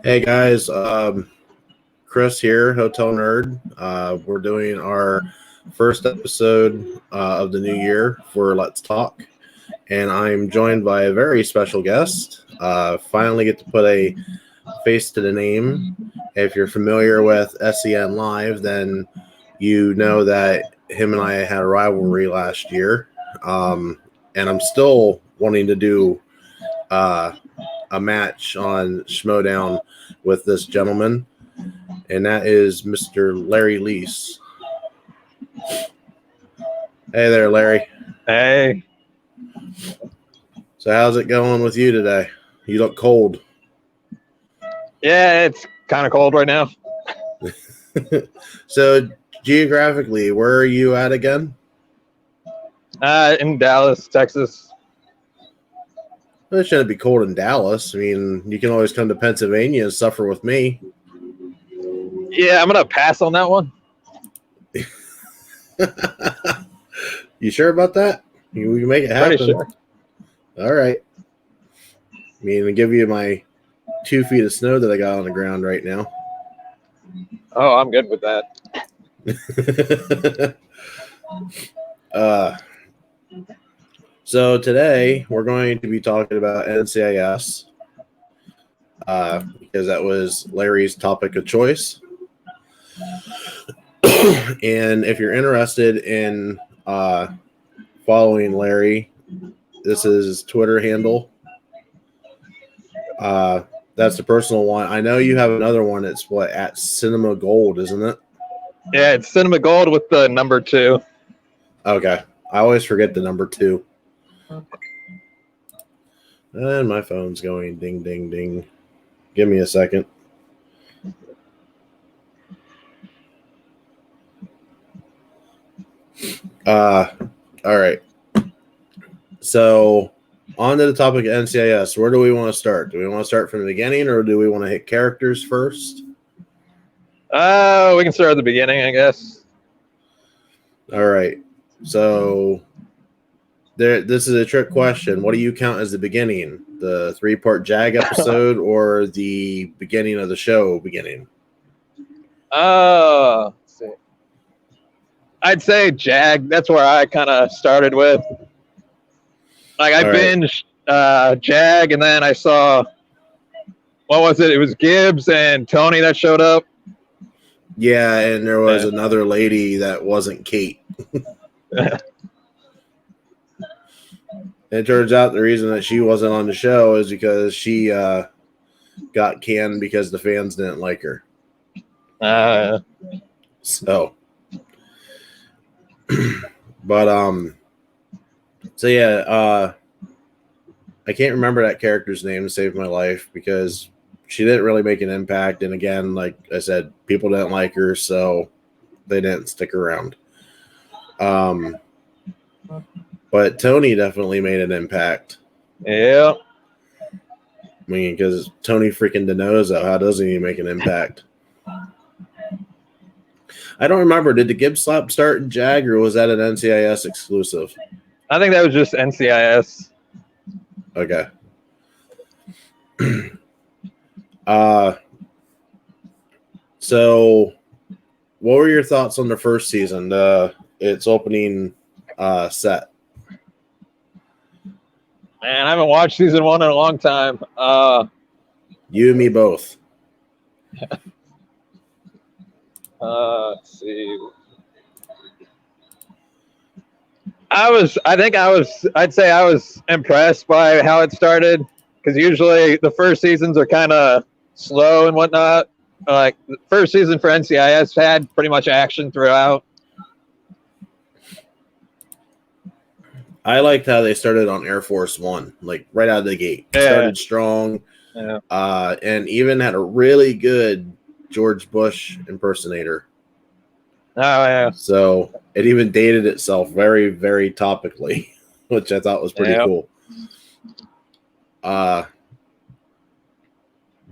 Hey guys, Chris here, Hotel Nerd. We're doing our first episode of the new year for Let's Talk, and I'm joined by a very special guest. Finally get to put a face to the name. If you're familiar with SEN Live, then you know that him and I had a rivalry last year, and I'm still wanting to do a match on Schmoedown with this gentleman, and that is Mr. Larry Lease. Hey there, Larry. Hey. So how's it going with you today? You look cold. Yeah, it's kind of cold right now. So geographically, where are you at again? In Dallas, Texas. Well, it shouldn't be cold in Dallas. I mean, you can always come to Pennsylvania and suffer with me. Yeah, I'm going to pass on that one. You sure about that? We can make it happen. Pretty sure. All right. I mean, I'll give you my 2 feet of snow that I got on the ground right now. Oh, I'm good with that. So today we're going to be talking about NCIS because that was Larry's topic of choice. And if you're interested in following Larry, this is his Twitter handle. That's the personal one. I know you have another one. It's at Cinema Gold, isn't it? Yeah, it's Cinema Gold with the number 2. Okay. I always forget the number 2. And my phone's going ding, ding, ding. Give me a second. All right. So, on to the topic of NCIS. Where do we want to start? Do we want to start from the beginning, or do we want to hit characters first? We can start at the beginning, I guess. All right. So, this is a trick question. What do you count as the beginning? The 3-part JAG episode or the beginning of the show beginning? Let's see. I'd say JAG. That's where I kind of started with. Like, I binged JAG, and then I saw, what was it? It was Gibbs and Tony that showed up. Yeah, and there was another lady that wasn't Kate. It turns out the reason that she wasn't on the show is because she got canned because the fans didn't like her. So yeah, I can't remember that character's name to save my life because she didn't really make an impact. And again, like I said, people didn't like her, so they didn't stick around. But Tony definitely made an impact. Yeah. I mean, because Tony freaking DiNozzo, how doesn't he make an impact? I don't remember. Did the Gibbs slap start in JAG, or was that an NCIS exclusive? I think that was just NCIS. Okay. So, what were your thoughts on the first season? Its opening set. Man, I haven't watched season 1 in a long time. You and me both. Let's see. I'd say I was impressed by how it started, because usually the first seasons are kind of slow and whatnot. Like, the first season for NCIS had pretty much action throughout. I liked how they started on Air Force One, like right out of the gate. Yeah. Started strong, and even had a really good George Bush impersonator. Oh, yeah. So it even dated itself very, very topically, which I thought was pretty cool. That,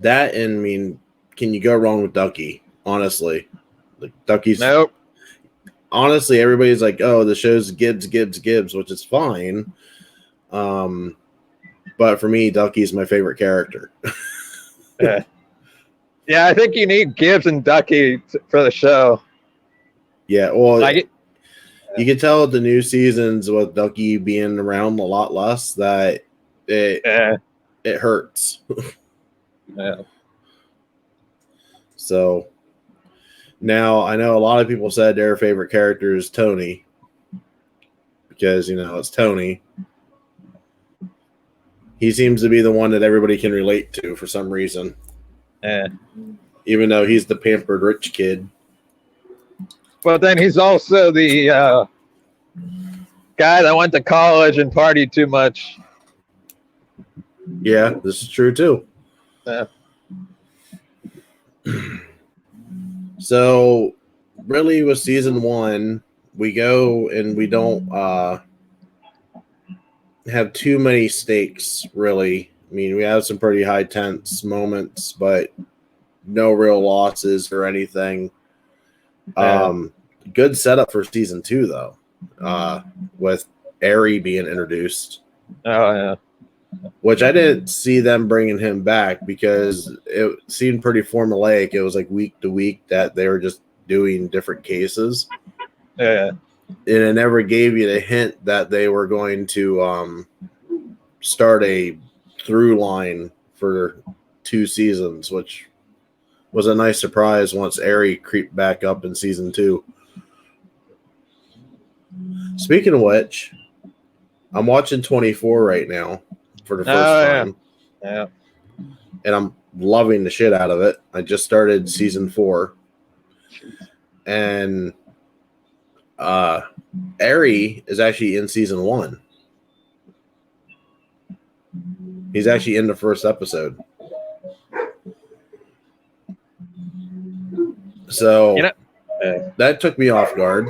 and I mean, can you go wrong with Ducky? Honestly, like Ducky's. Nope. Honestly, everybody's like, "Oh, the show's Gibbs," which is fine. But for me, Ducky's my favorite character. Yeah, I think you need Gibbs and Ducky for the show. Yeah, well, Like, you can tell the new seasons with Ducky being around a lot less that it hurts. Yeah. So now I know a lot of people said their favorite character is Tony because, it's Tony. He seems to be the one that everybody can relate to for some reason. Yeah. Even though he's the pampered rich kid. But then he's also the guy that went to college and partied too much. Yeah, this is true too. Yeah. So really with season 1, we go and we don't have too many stakes, really. I mean, we have some pretty high tense moments, but no real losses or anything. Good setup for season 2, though, with Ari being introduced. Oh, yeah. Which I didn't see them bringing him back because it seemed pretty formulaic. It was like week to week that they were just doing different cases. Yeah. And it never gave you the hint that they were going to start a through line for 2 seasons, which was a nice surprise once Ari creeped back up in season 2. Speaking of which, I'm watching 24 right now for the first time. Yeah. And I'm loving the shit out of it. I just started season 4. And Ari is actually in season 1. He's actually in the first episode. So that took me off guard.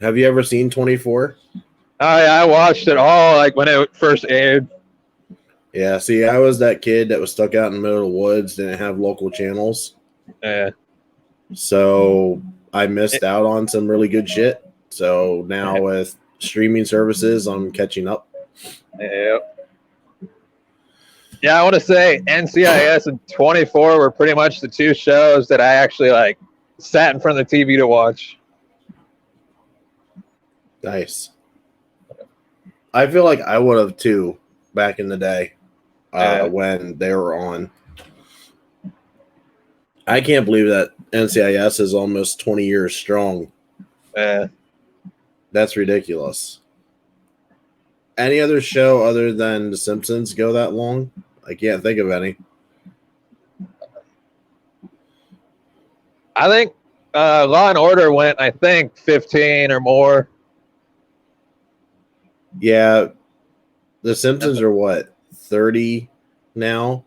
Have you ever seen 24? Oh, yeah, I watched it all like when it first aired. Yeah, see, I was that kid that was stuck out in the middle of the woods, didn't have local channels. Yeah. So I missed out on some really good shit. So now with streaming services, I'm catching up. Yeah. Yeah, I want to say NCIS and 24 were pretty much the 2 shows that I actually like sat in front of the TV to watch. Nice. I feel like I would have too back in the day when they were on. I can't believe that NCIS is almost 20 years strong. That's ridiculous. Any other show other than The Simpsons go that long? I can't think of any. I think Law and Order went, 15 or more. Yeah. The Simpsons are what, 30 now?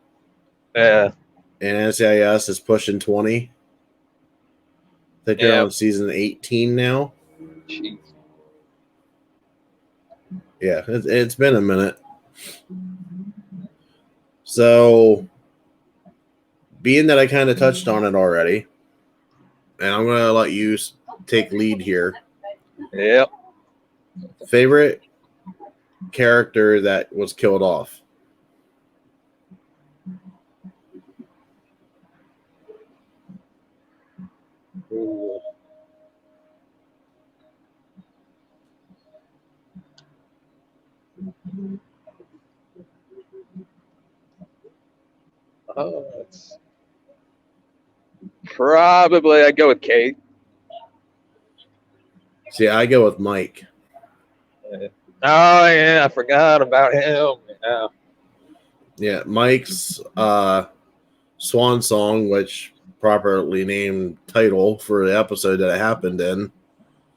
Yeah. And NCIS is pushing 20. I think they're on season 18 now. Jeez. Yeah, it's been a minute. So, being that I kind of touched on it already, and I'm going to let you take lead here. Yep. Favorite character that was killed off? It's probably I'd go with Kate. See, I go with Mike. Oh, yeah, I forgot about him. Yeah. Yeah, Mike's swan song, which properly named title for the episode that it happened in.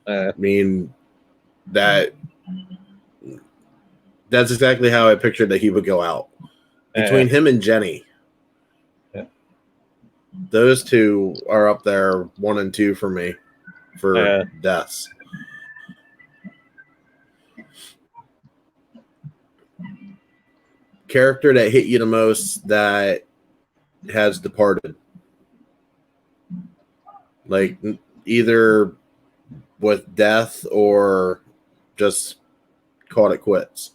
I mean, that's exactly how I pictured that he would go out. Between him and Jenny. Those 2 are up there 1 and 2 for me for deaths. Character that hit you the most that has departed, like either with death or just called it quits.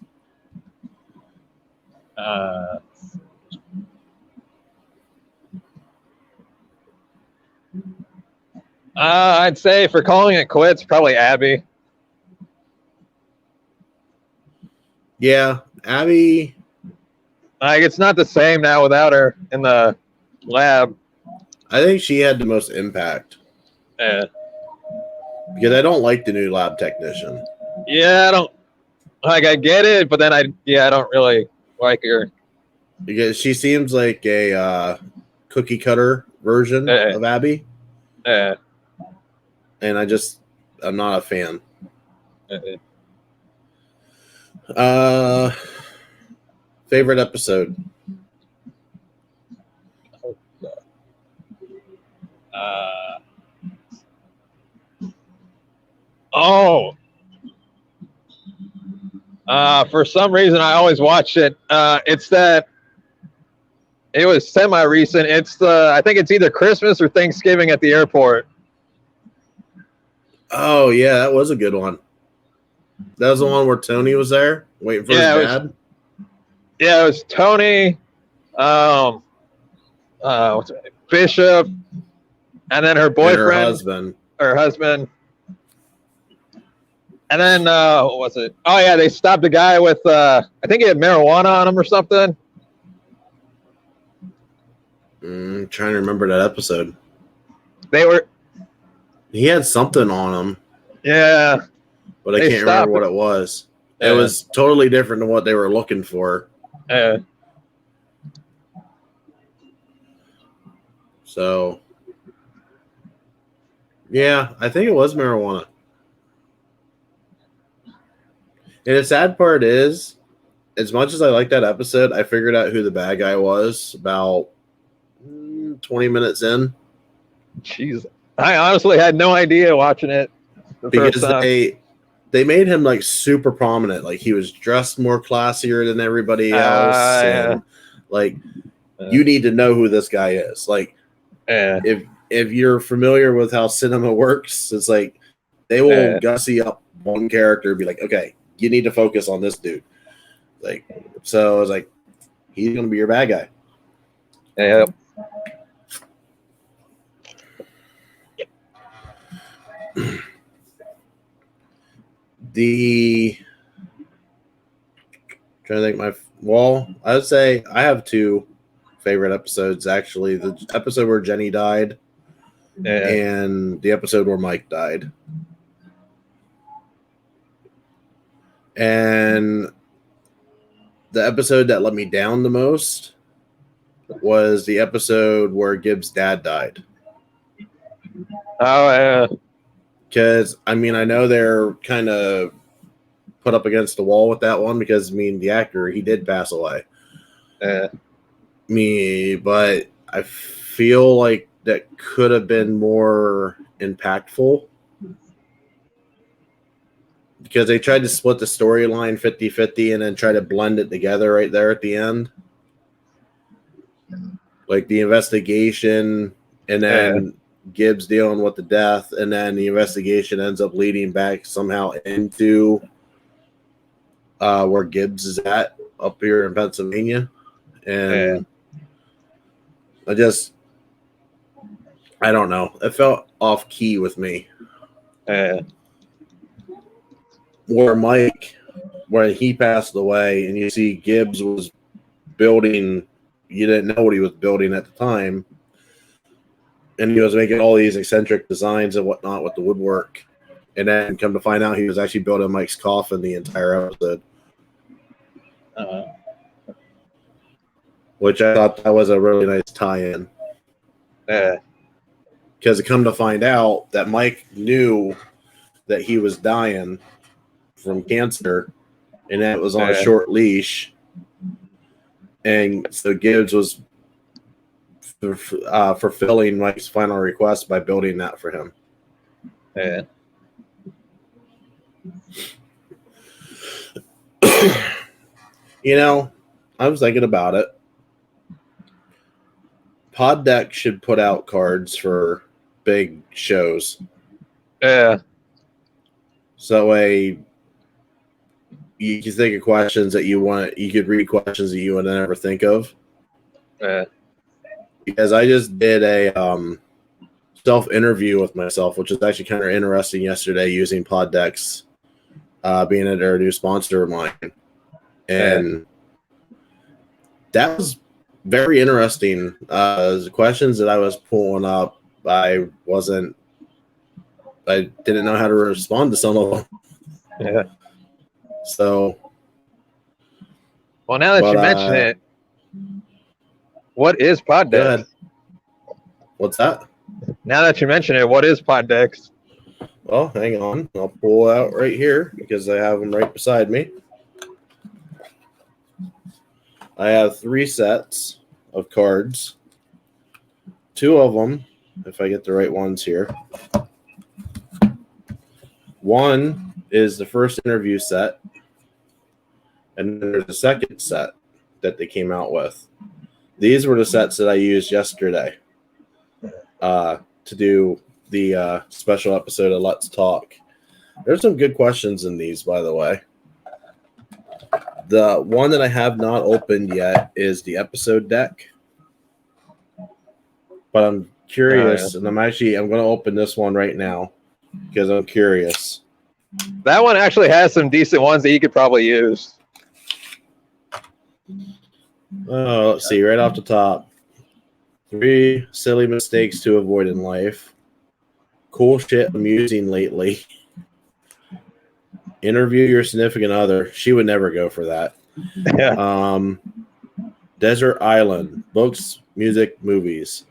I'd say for calling it quits, probably Abby. Yeah, Abby. Like, it's not the same now without her in the lab. I think she had the most impact. Yeah. Because I don't like the new lab technician. Yeah, I don't like. I get it, but then I don't really like her Because she seems like a cookie cutter version of Abby. Yeah. And I'm not a fan. Favorite episode? For some reason, I always watch it. It's that it was semi-recent. I think it's either Christmas or Thanksgiving at the airport. Oh, yeah, that was a good one. That was the one where Tony was there waiting for his dad? It was Tony, what's her name? Bishop, and then her boyfriend. And her husband. And then, what was it? Oh, yeah, they stopped a guy with, I think he had marijuana on him or something. I'm trying to remember that episode. He had something on him. Yeah. But I can't remember what it was. It was totally different than what they were looking for. So, yeah, I think it was marijuana. And the sad part is, as much as I like that episode, I figured out who the bad guy was about 20 minutes in. Jeez. I honestly had no idea watching it. Because they made him like super prominent. Like he was dressed more classier than everybody else. And you need to know who this guy is. Like if you're familiar with how cinema works, it's like they will gussy up one character and be like, okay, you need to focus on this dude. Like, so I was like, he's gonna be your bad guy. Yep. Trying to think I would say I have two favorite episodes actually. The episode where Jenny died and the episode where Mike died. And the episode that let me down the most was the episode where Gibbs' dad died. Oh, yeah. Because, I mean, I know they're kind of put up against the wall with that one because, I mean, the actor, he did pass away. But I feel like that could have been more impactful because they tried to split the storyline 50-50 and then try to blend it together right there at the end. Like the investigation and then Gibbs dealing with the death, and then the investigation ends up leading back somehow into where Gibbs is at up here in Pennsylvania. And I don't know. It felt off key with me. Where Mike, when he passed away, and you see Gibbs was building, you didn't know what he was building at the time. And he was making all these eccentric designs and whatnot with the woodwork. And then come to find out he was actually building Mike's coffin the entire episode. Which I thought that was a really nice tie-in. Because it come to find out that Mike knew that he was dying from cancer, and that it was on a short leash. And so Gibbs was fulfilling Mike's final request by building that for him. You know, I was thinking about it. Pod Deck should put out cards for big shows. So that way you can think of questions that you want. You could read questions that you would never think of. Because I just did a self-interview with myself, which is actually kind of interesting yesterday using Poddex, being a new sponsor of mine. And that was very interesting. The questions that I was pulling up, I didn't know how to respond to some of them. Yeah. So, well, now that you mention it, what is Poddex? Go ahead. What's that? Now that you mention it, what is Poddex? Well, hang on. I'll pull out right here because I have them right beside me. I have 3 sets of cards. 2 of them, if I get the right ones here. One is the first interview set, and then there's a second set that they came out with. These were the sets that I used yesterday to do the special episode of Let's Talk. There's some good questions in these, by the way. The one that I have not opened yet is the episode deck. But I'm curious, and I'm going to open this one right now because I'm curious. That one actually has some decent ones that you could probably use. Oh, let's see, right off the top. 3 silly mistakes to avoid in life. Cool shit I'm using lately. Interview your significant other. She would never go for that. Yeah. Desert Island. Books, music, movies.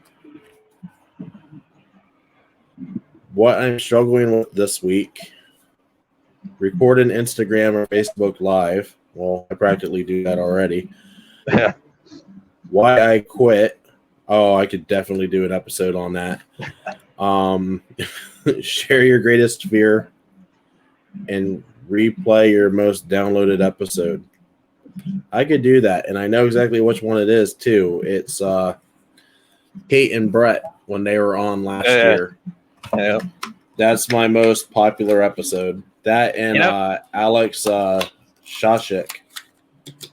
What I'm struggling with this week. Record an Instagram or Facebook Live. Well, I practically do that already. Yeah. Why I quit. Oh, I could definitely do an episode on that. Share your greatest fear and replay your most downloaded episode. I could do that, and I know exactly which one it is too. It's Kate and Brett when they were on last year. Yeah. That's my most popular episode. That and Alex Shashik.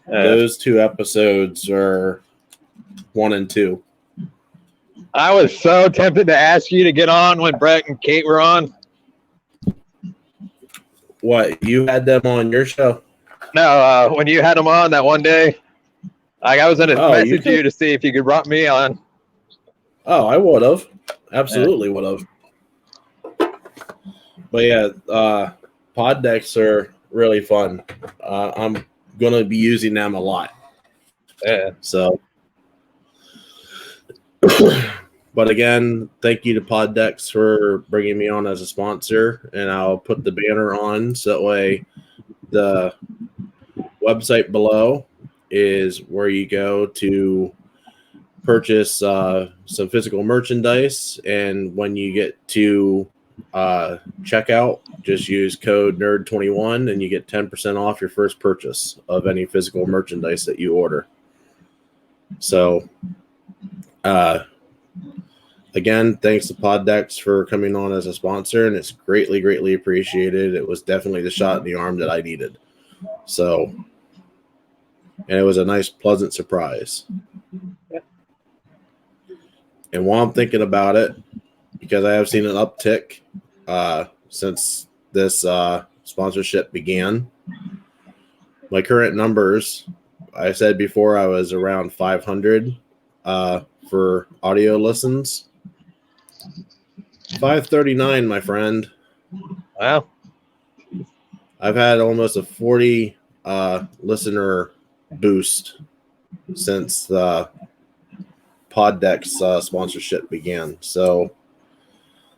Those 2 episodes are 1 and 2. I was so tempted to ask you to get on when Brett and Kate were on. What, you had them on your show? No, when you had them on that one day, I was going to message you to see if you could brought me on. Oh, I would have. Absolutely would have. But yeah, pod decks are really fun. I'm going to be using them a lot. Yeah. So, but again, thank you to Poddex for bringing me on as a sponsor, and I'll put the banner on so that way the website below is where you go to purchase some physical merchandise, and when you get to checkout, just use code NERD21 and you get 10% off your first purchase of any physical merchandise that you order. So again, thanks to Poddex for coming on as a sponsor, and it's greatly, greatly appreciated. It was definitely the shot in the arm that I needed. So, and it was a nice, pleasant surprise. And while I'm thinking about it, because I have seen an uptick since this sponsorship began, my current numbers, I said before I was around 500 for audio listens. 539, my friend. Wow. I've had almost a 40 listener boost since the Poddex sponsorship began. So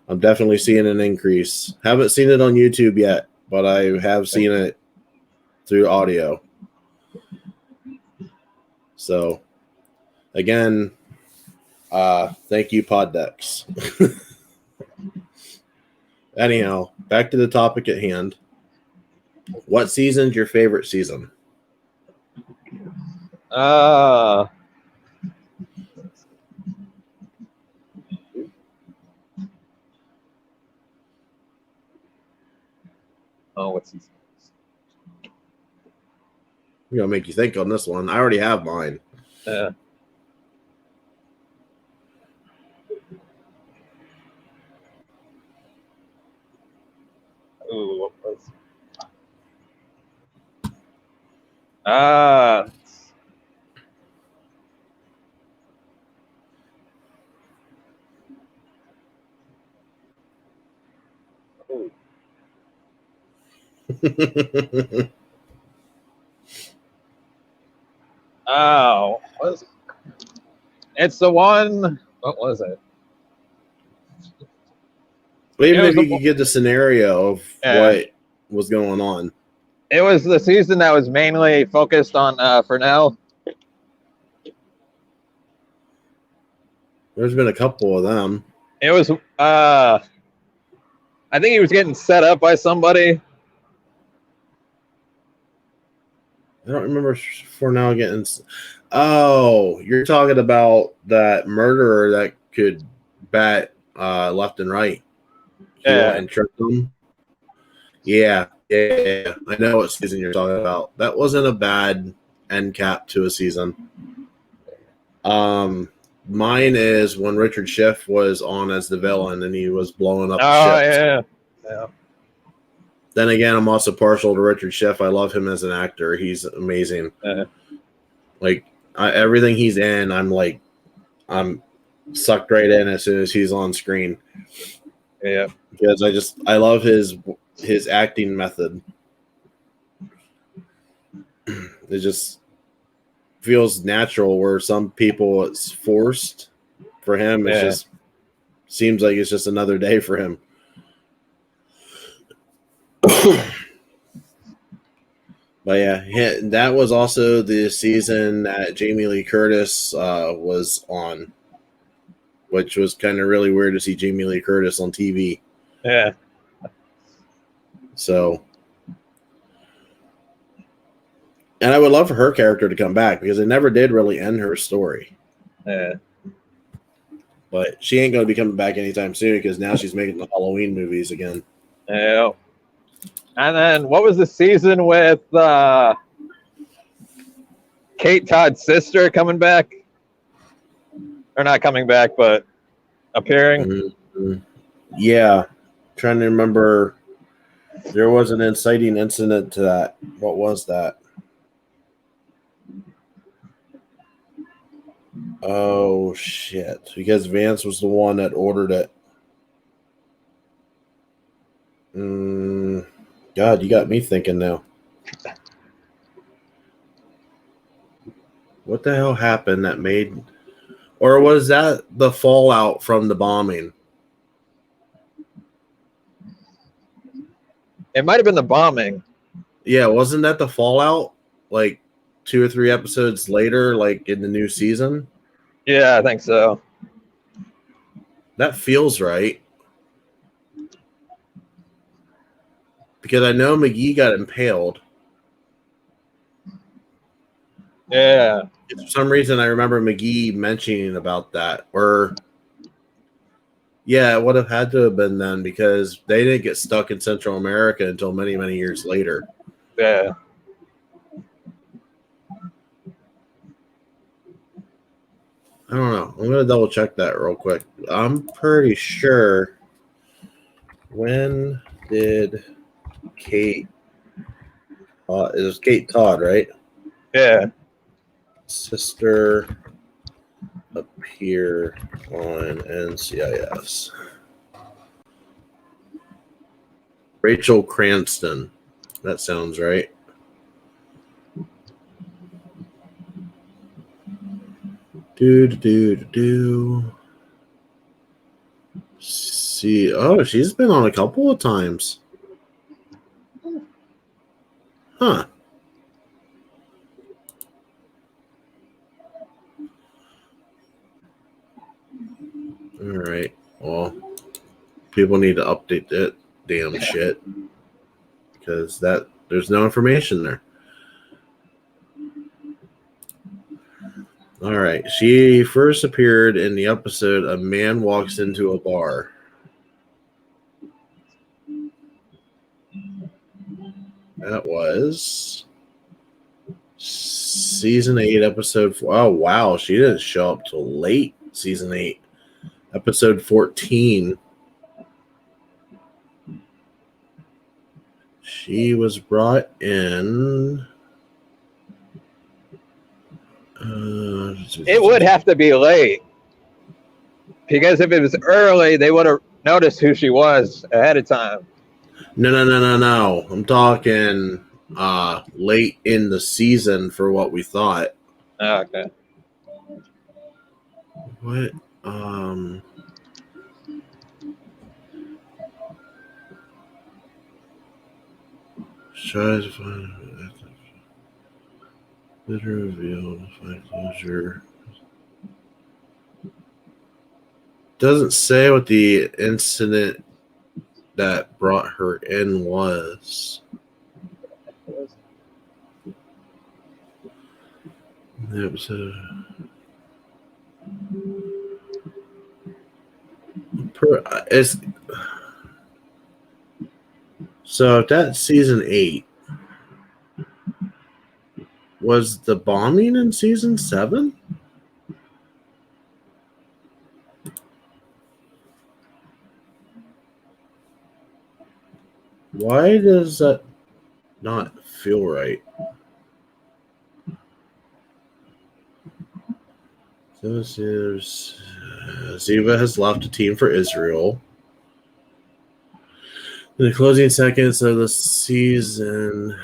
I'm definitely seeing an increase. Haven't seen it on YouTube yet, but I have seen it through audio. So again, thank you, Poddex. Anyhow, back to the topic at hand. What season's your favorite season? Oh, what's season? I'm gonna make you think on this one. I already have mine. Ooh, what was? Ah. Ooh. Oh, what is it? It's the one. What was it? But even It if was you could get the scenario of what was going on. It was the season that was mainly focused on Fernell. There's been a couple of them. It was I think he was getting set up by somebody. I don't remember for now getting. Oh, you're talking about that murderer that could bat left and right. He went and tripped them. Yeah. I know what season you're talking about. That wasn't a bad end cap to a season. Mine is when Richard Schiff was on as the villain and he was blowing up ships. Yeah. Then again, I'm also partial to Richard Schiff. I love him as an actor. He's amazing. Like everything he's in, I'm sucked right in as soon as he's on screen. Yeah. Because I love his acting method. It just feels natural where some people it's forced. For him, it just seems like it's just another day for him. But yeah, that was also the season that Jamie Lee Curtis was on, which was kind of really weird to see Jamie Lee Curtis on TV. Yeah. So, and I would love for her character to come back because it never did really end her story. Yeah. But she ain't going to be coming back anytime soon because now she's making the Halloween movies again. Yeah. And then what was the season with Kate Todd's sister coming back? Or not coming back, but appearing? Mm-hmm. Yeah. Trying to remember. There was an inciting incident to that. What was that? Oh, shit. Because Vance was the one that ordered it. God, you got me thinking now. What the hell happened that made... Or was that the fallout from the bombing? It might have been the bombing. Yeah, wasn't that the fallout? Like 2 or 3 episodes later, like in the new season? Yeah, I think so. That feels right. Because I know McGee got impaled. Yeah. For some reason, I remember McGee mentioning about that. Or, yeah, it would have had to have been then because they didn't get stuck in Central America until many, many years later. Yeah. I don't know. I'm going to double check that real quick. I'm pretty sure. When did Kate... it was Kate Todd, right? Yeah. Sister appear on NCIS. Rachel Cranston. That sounds right. See, oh, she's been on a couple of times. Huh. All right. Well, people need to update that damn shit because there's no information there. All right. She first appeared in the episode A Man Walks Into a Bar. That was season 8, episode 4. Oh, wow. She didn't show up till late season 8, episode 14. She was brought in. It would have to be late. Because if it was early, they would have noticed who she was ahead of time. No. I'm talking late in the season for what we thought. Oh, okay. What? Tries to find later revealed find closure. Doesn't say what the incident that brought her in was. The episode. So if that's season 8, was the bombing in season 7? Why does that not feel right? So Ziva has left the team for Israel. In the closing seconds of the season,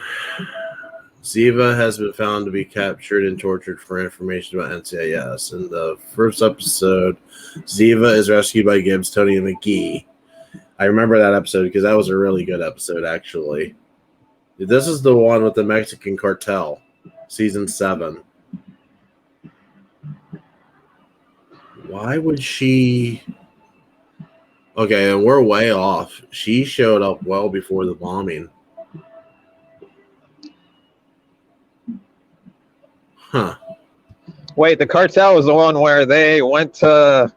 Ziva has been found to be captured and tortured for information about NCIS. In the first episode, Ziva is rescued by Gibbs, Tony, and McGee. I remember that episode because that was a really good episode, actually. This is the one with the Mexican cartel, season 7. Why would she... Okay, and we're way off. She showed up well before the bombing. Huh. Wait, the cartel was the one where they went to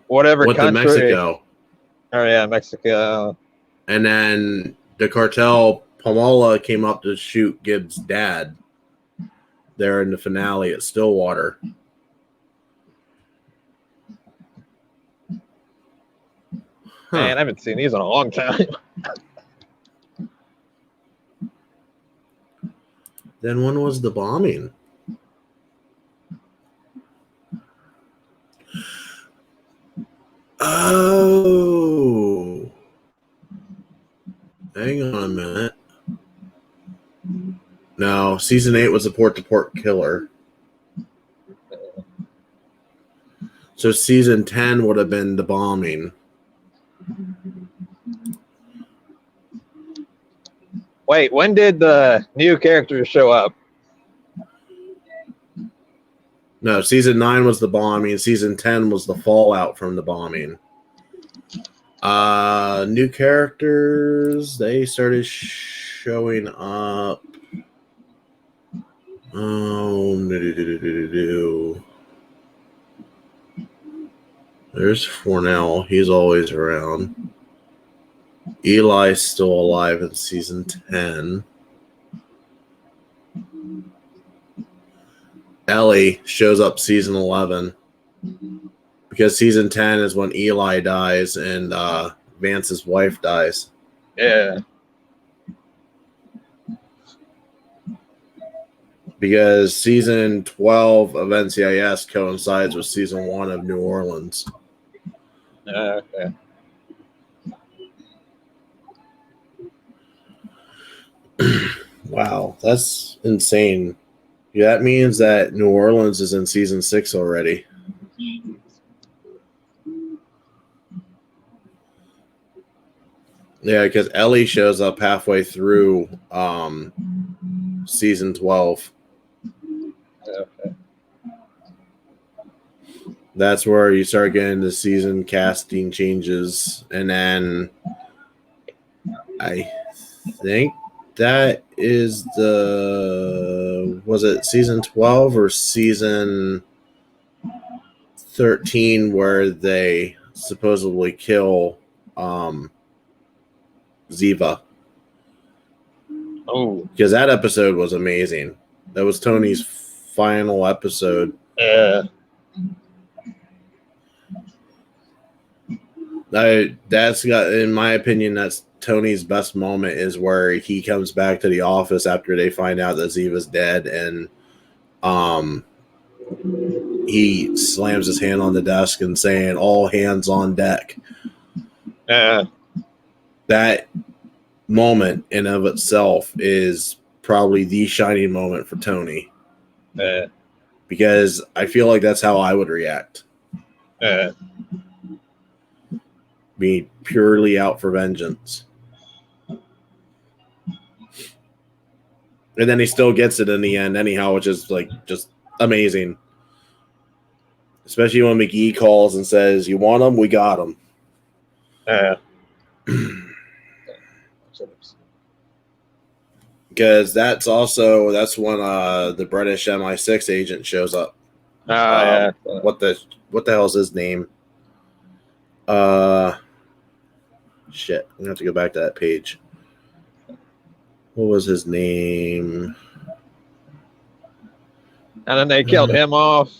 whatever Went country. to Mexico. Oh, yeah, Mexico. And then the cartel, Pamela, came up to shoot Gibbs' dad there in the finale at Stillwater. Man, I haven't seen these in a long time. Then when was the bombing? Oh. Hang on a minute. No, season 8 was a port-to-port killer. So season 10 would have been the bombing. Wait, when did the new characters show up? No, season 9 was the bombing. Season 10 was the fallout from the bombing. New characters, they started showing up. There's Fornell. He's always around. Eli's still alive in season 10. Ellie shows up season 11 because season 10 is when Eli dies and Vance's wife dies. Yeah. Because season 12 of NCIS coincides with season 1 of New Orleans. Okay. Wow, that's insane. Yeah, that means that New Orleans is in season 6 already. Yeah, because Ellie shows up halfway through season 12. Okay. That's where you start getting the season casting changes. And then I think that is was it season 12 or season 13 where they supposedly kill Ziva? Oh. Because that episode was amazing. That was Tony's final episode. Yeah. That's got, in my opinion, that's Tony's best moment is where he comes back to the office after they find out that Ziva's dead, and he slams his hand on the desk and saying, "All hands on deck." That moment in of itself is probably the shining moment for Tony. Because I feel like that's how I would react. Be purely out for vengeance. And then he still gets it in the end anyhow, which is like just amazing. Especially when McGee calls and says, "You want him? We got him." Because that's when the British MI6 agent shows up. What the hell is his name? Shit, I'm gonna have to go back to that page. What was his name? And then they killed him off.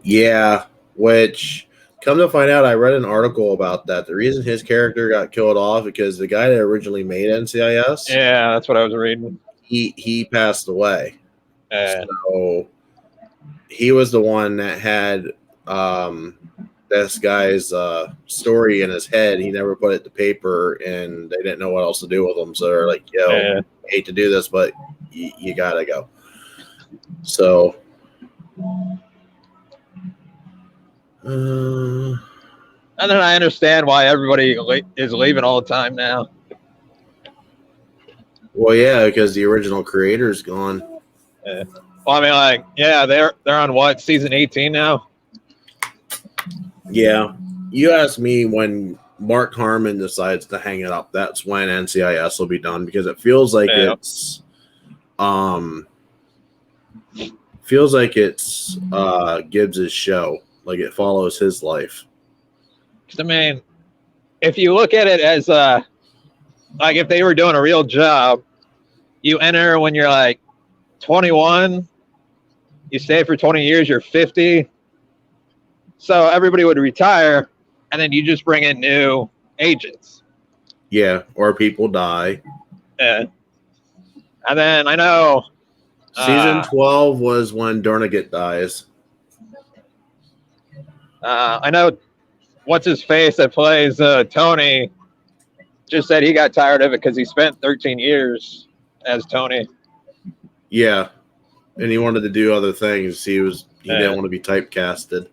Yeah, which, come to find out, I read an article about that. The reason his character got killed off because the guy that originally made NCIS, yeah, that's what I was reading. He passed away. So he was the one that had this guy's story in his head. He never put it to paper, and they didn't know what else to do with him. So they're like, "Yo, I hate to do this, but you gotta go." So. And then I understand why everybody is leaving all the time now. Well, yeah, because the original creator's gone. Well, I mean, like, yeah, they're on what, season 18 now? Yeah. You ask me, when Mark Harmon decides to hang it up, that's when NCIS will be done, because it feels like it's Gibbs's show. Like, it follows his life. I mean, if you look at it as like if they were doing a real job, you enter when you're like 21, you stay for 20 years, you're 50. So everybody would retire, and then you just bring in new agents. Yeah, or people die. And then I know season 12 was when Dornigat dies. I know what's his face that plays Tony just said he got tired of it because he spent 13 years as Tony. Yeah, and he wanted to do other things. He didn't want to be typecasted.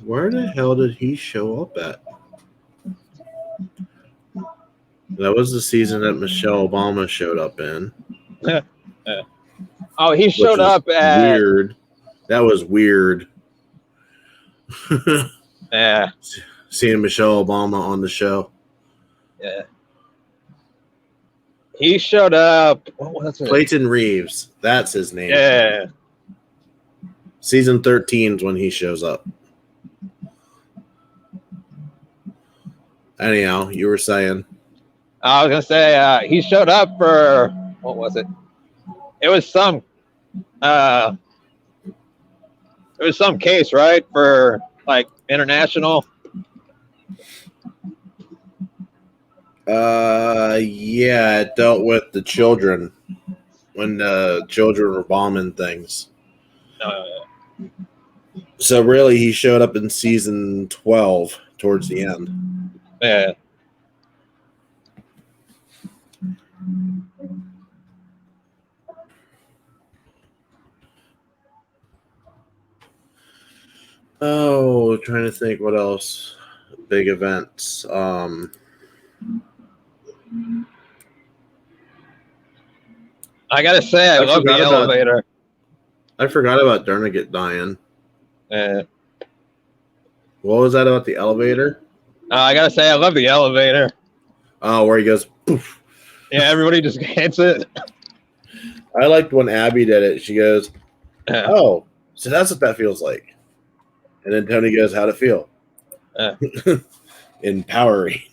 Where the hell did he show up at? That was the season that Michelle Obama showed up in. Oh, he showed up at... Weird. That was weird. Yeah. Seeing Michelle Obama on the show. Yeah. He showed up... What was it? Clayton Reeves. That's his name. Yeah. Season 13 is when he shows up. Anyhow, you were saying... I was going to say, he showed up for... What was it? It was some case, right? For like international. Yeah, it dealt with the children when the children were bombing things. So really, he showed up in season 12 towards the end. Yeah. Oh, trying to think what else. Big events. I gotta say, I love the elevator. I forgot about Dornigat dying. Yeah. What was that about the elevator? I gotta say, I love the elevator. Oh, where he goes, poof. Yeah, everybody just gets it. I liked when Abby did it. She goes, "Oh, so that's what that feels like." And then Tony goes, "How'd it feel?" Empowering.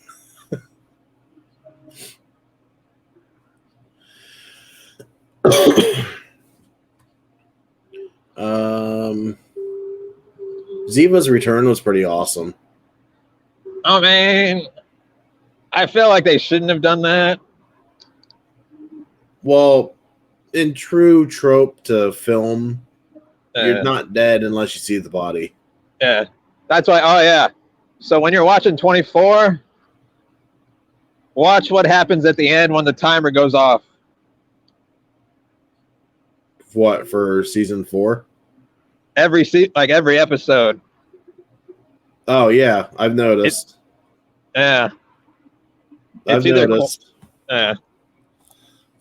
Ziva's return was pretty awesome. I mean, I feel like they shouldn't have done that. Well, in true trope to film, you're not dead unless you see the body. Yeah. That's why. Oh, yeah. So when you're watching 24, watch what happens at the end when the timer goes off. What, for season 4? Every episode. Oh yeah, I've noticed. Yeah. I've noticed. Yeah.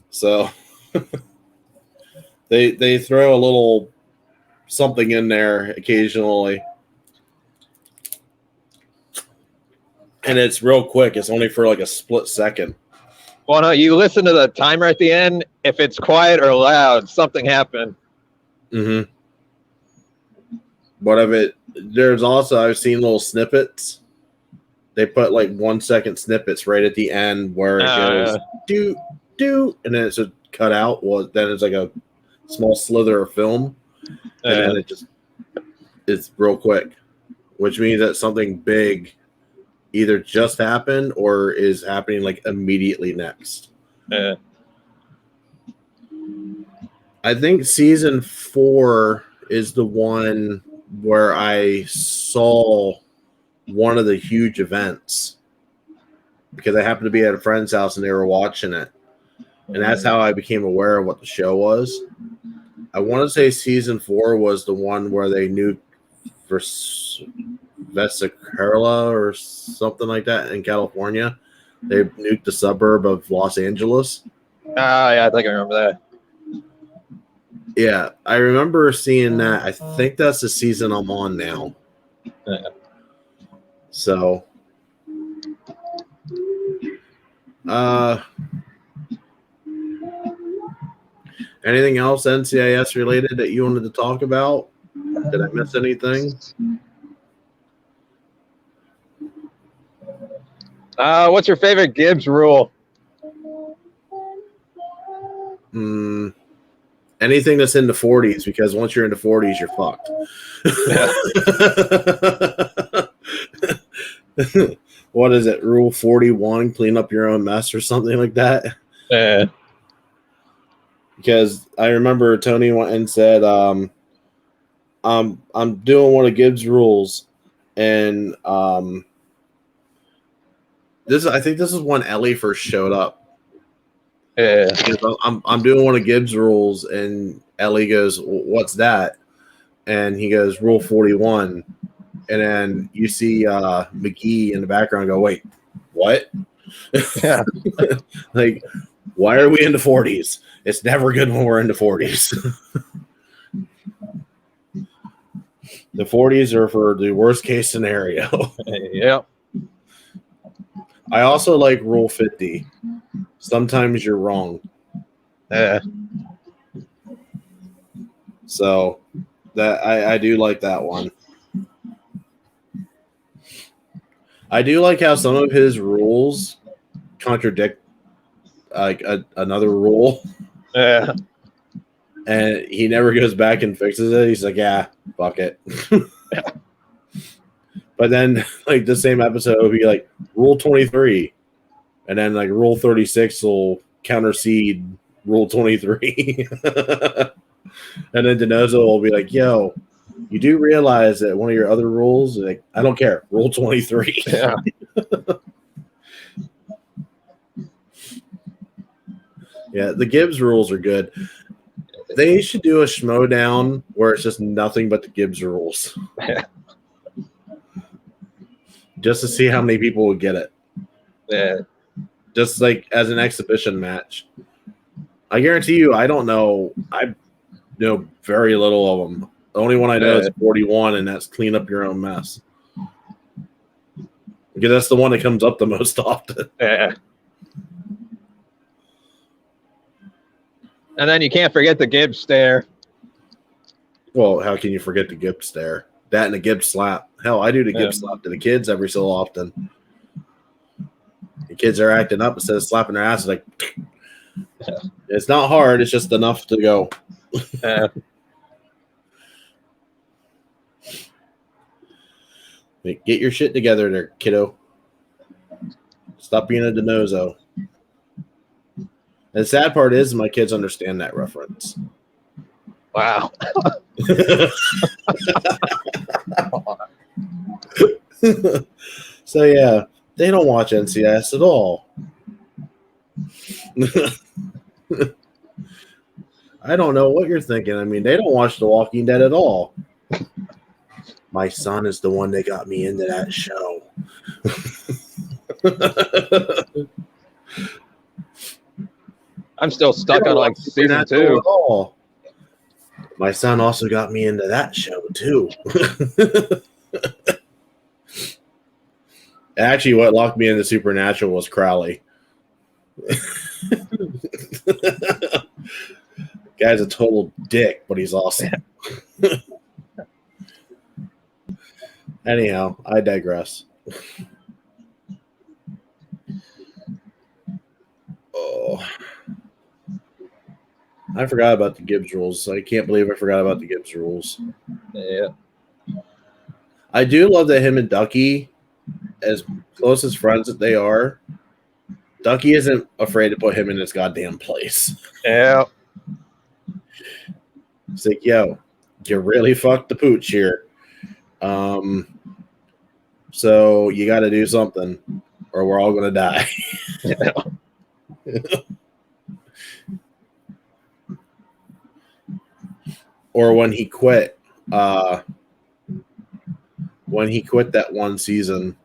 So they throw a little something in there occasionally. And it's real quick. It's only for like a split second. Well, no, you listen to the timer at the end. If it's quiet or loud, something happened. Mm-hmm. But there's also, I've seen little snippets. They put like 1 second snippets right at the end where it goes do, and then it's a cut out. Well, then it's like a small slither of film, and then it's real quick, which means that something big either just happened or is happening like immediately next. I think season 4 is the one where I saw one of the huge events because I happened to be at a friend's house and they were watching it. And that's how I became aware of what the show was. I want to say season 4 was the one where they nuked Vesicurla or something like that in California. They nuked the suburb of Los Angeles. Oh, yeah, I think I remember that. Yeah, I remember seeing that. I think that's the season I'm on now. Yeah. So, anything else NCIS related that you wanted to talk about? Did I miss anything? What's your favorite Gibbs rule? Anything that's in the 40s, because once you're in the 40s, you're fucked. What is it? Rule 41, clean up your own mess or something like that? Yeah. Because I remember Tony went and said, I'm doing one of Gibbs' rules, and I think this is when Ellie first showed up. Yeah. I'm doing one of Gibbs' rules, and Ellie goes, "What's that?" And he goes, "Rule 41." And then you see McGee in the background go, "Wait, what?" Yeah. Like, why are we in the 40s? It's never good when we're in the 40s. The 40s are for the worst case scenario. Yeah. I also like Rule 50. Sometimes you're wrong. Yeah. So that I do like that one. I do like how some of his rules contradict like another rule. Yeah. And he never goes back and fixes it. He's like, yeah, fuck it. But then, like, the same episode will be like, Rule 23. And then, like, Rule 36 will countercede Rule 23. And then Denozo will be like, yo, you do realize that one of your other rules, like, I don't care, Rule 23. Yeah. Yeah, the Gibbs rules are good. They should do a Schmoedown where it's just nothing but the Gibbs rules. Just to see how many people would get it. Yeah. Just like as an exhibition match. I guarantee you, I don't know. I know very little of them. The only one I know is 41, and that's clean up your own mess. Because that's the one that comes up the most often. Yeah. And then you can't forget the Gibbs stare. Well, how can you forget the Gibbs stare? That and the Gibbs slap. Hell, I do the Gibbs slap to the kids every so often. The kids are acting up instead of slapping their asses. Like, it's not hard. It's just enough to go. Like, get your shit together there, kiddo. Stop being a denozo. And the sad part is my kids understand that reference. Wow. So yeah, they don't watch NCIS at all. I don't know what you're thinking. I mean, they don't watch The Walking Dead at all. My son is the one that got me into that show. I'm still stuck on like season 2. At all. My son also got me into that show too. Actually, what locked me into Supernatural was Crowley. Guy's a total dick, but he's awesome. Anyhow, I digress. Oh, I forgot about the Gibbs rules. I can't believe I forgot about the Gibbs rules. Yeah. I do love that him and Ducky, as close as friends that they are, Ducky isn't afraid to put him in his goddamn place. Yeah. It's like, yo, you really fucked the pooch here. So you got to do something, or we're all gonna die. Or when he quit that one season,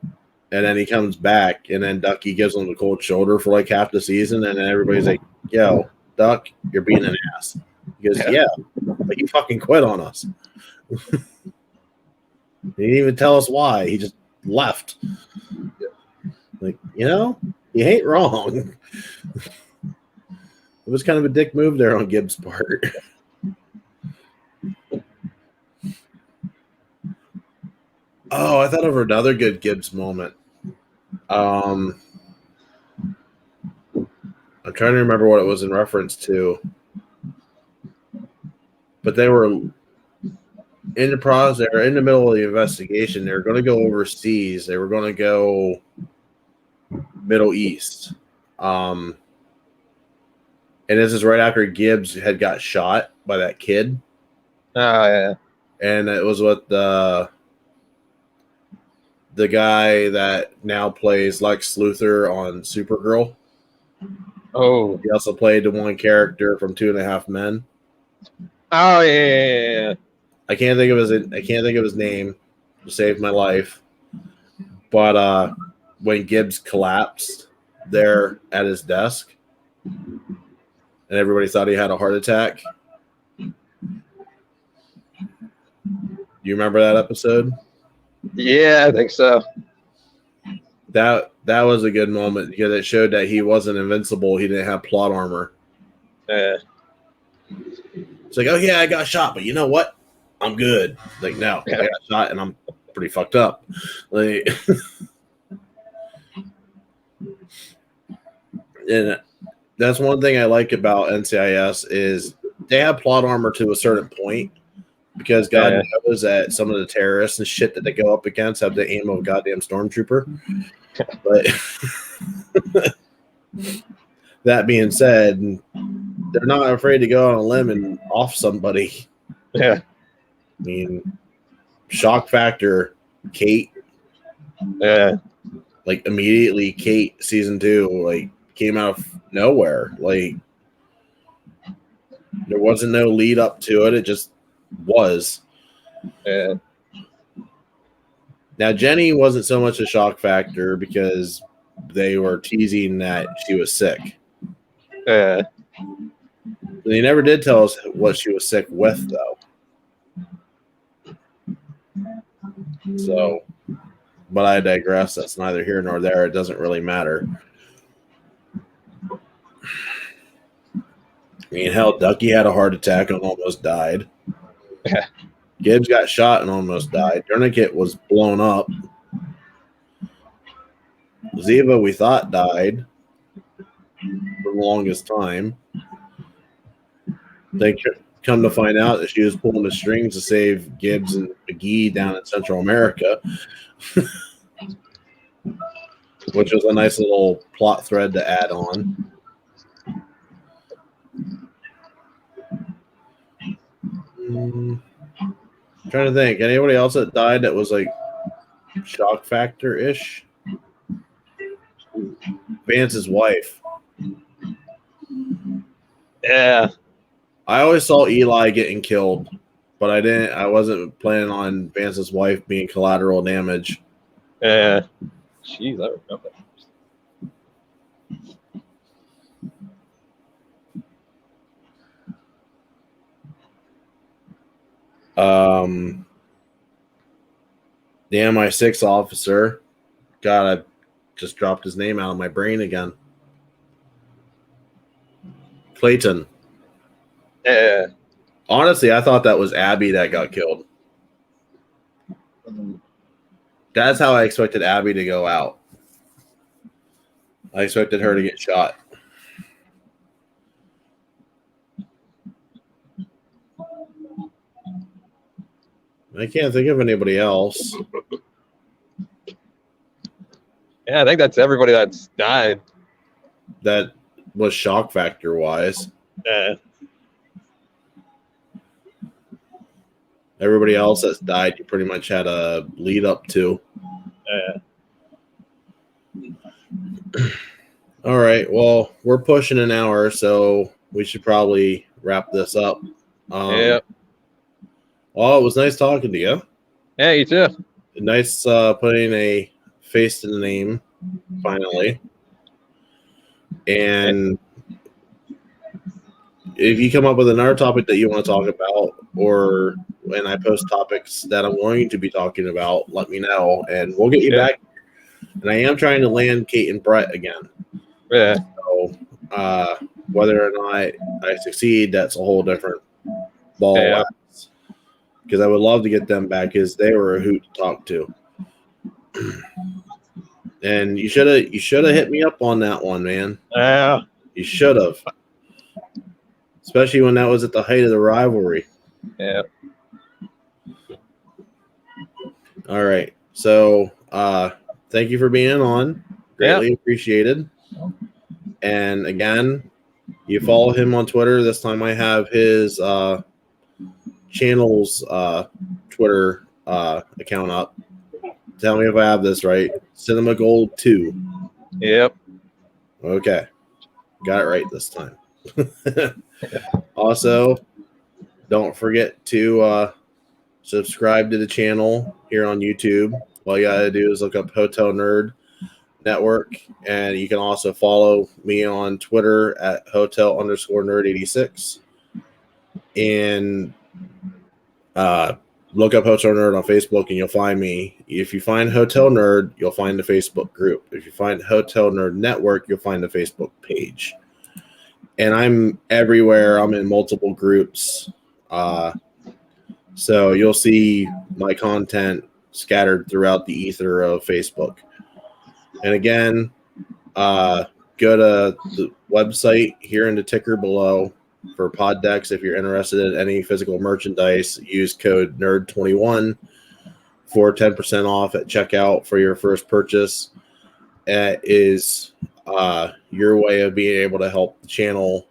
and then he comes back, and then Ducky gives him the cold shoulder for like half the season, and then everybody's like, yo, Duck, you're being an ass. He goes, yeah, but you fucking quit on us. He didn't even tell us why. He just left. Like, you ain't wrong. It was kind of a dick move there on Gibbs' part. Oh, I thought of another good Gibbs moment. I'm trying to remember what it was in reference to. But they were in the process, they were in the middle of the investigation. They were going to go overseas. They were going to go Middle East. And this is right after Gibbs had got shot by that kid. Oh, yeah. And it was with the guy that now plays Lex Luthor on Supergirl. Oh. He also played the one character from 2.5 Men. Oh, yeah. I can't think of his name to save my life. But when Gibbs collapsed there at his desk, and everybody thought he had a heart attack. You remember that episode? Yeah, I think so. That was a good moment because it showed that he wasn't invincible. He didn't have plot armor. Yeah. It's like, oh yeah, I got shot, but you know what? I'm good. Like, no, I got shot and I'm pretty fucked up. Like, and that's one thing I like about NCIS is they have plot armor to a certain point because God knows that some of the terrorists and shit that they go up against have the aim of a goddamn stormtrooper. But that being said, they're not afraid to go on a limb and off somebody. Yeah. I mean, shock factor, Kate. Yeah. Like immediately, Kate season 2 like came out of nowhere. Like there wasn't no lead up to it. It just was. Yeah. Now Jenny wasn't so much a shock factor because they were teasing that she was sick. Yeah. They never did tell us what she was sick with, though. So, but I digress. That's neither here nor there. It doesn't really matter. I mean, hell, Ducky had a heart attack and almost died. Yeah. Gibbs got shot and almost died. Tourniquet was blown up. Ziva, we thought, died for the longest time. They come to find out that she was pulling the strings to save Gibbs and McGee down in Central America, which was a nice little plot thread to add on. Trying to think, anybody else that died that was like shock factor-ish? Vance's wife. Yeah. I always saw Eli getting killed, but I wasn't planning on Vance's wife being collateral damage. Yeah. Jeez, I remember. The MI6 officer. God, I just dropped his name out of my brain again. Clayton. Yeah. Honestly, I thought that was Abby that got killed. That's how I expected Abby to go out. I expected her to get shot. I can't think of anybody else. Yeah, I think that's everybody that's died. That was shock factor wise. Yeah. Everybody else that's died, you pretty much had a lead up to. Yeah. All right. Well, we're pushing an hour, so we should probably wrap this up. Yep. Well, it was nice talking to you. Yeah, you too. Nice putting a face to the name, finally. And if you come up with another topic that you want to talk about, or when I post topics that I'm going to be talking about, let me know, and we'll get you back. And I am trying to land Kate and Brett again. Yeah. So whether or not I succeed, that's a whole different ball of wax. Because I would love to get them back, because they were a hoot to talk to. And you should have hit me up on that one, man. Yeah. You should have. Especially when that was at the height of the rivalry. Yeah. All right. So thank you for being on. Greatly appreciated. And again, you follow him on Twitter. This time I have his channel's Twitter account up. Tell me if I have this right. Cinema Gold 2. Yep. Okay. Got it right this time. Also, don't forget to subscribe to the channel here on YouTube. All you gotta do is look up Hotel Nerd Network, and you can also follow me on Twitter at hotel_nerd86, and look up Hotel Nerd on Facebook and you'll find me. If you find Hotel Nerd, you'll find the Facebook group. If you find Hotel Nerd Network, you'll find the Facebook page. And I'm everywhere. I'm in multiple groups. So you'll see my content scattered throughout the ether of Facebook. And again, go to the website here in the ticker below for pod decks. If you're interested in any physical merchandise, use code NERD21 for 10% off at checkout for your first purchase. It is your way of being able to help the channel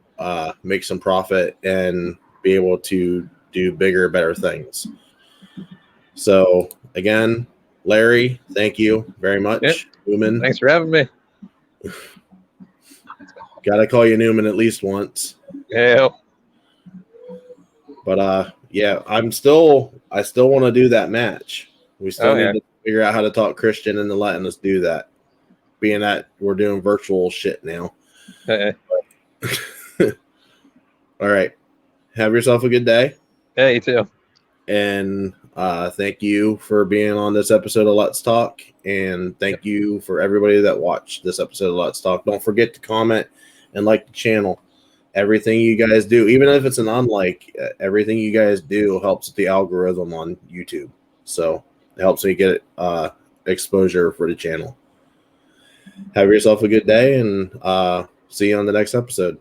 make some profit and be able to do bigger, better things. So again, Larry, thank you very much. Yep. Newman, Thanks for having me. Gotta call you Newman at least once. Yeah. But yeah, I still want to do that match. We still need to figure out how to talk Christian into letting us do that. Being that we're doing virtual shit now. All right. Have yourself a good day. Yeah, you too. And thank you for being on this episode of Let's Talk. And thank you for everybody that watched this episode of Let's Talk. Don't forget to comment and like the channel. Everything you guys do, even if it's an unlike, everything you guys do helps the algorithm on YouTube. So it helps me get exposure for the channel. Have yourself a good day, and see you on the next episode.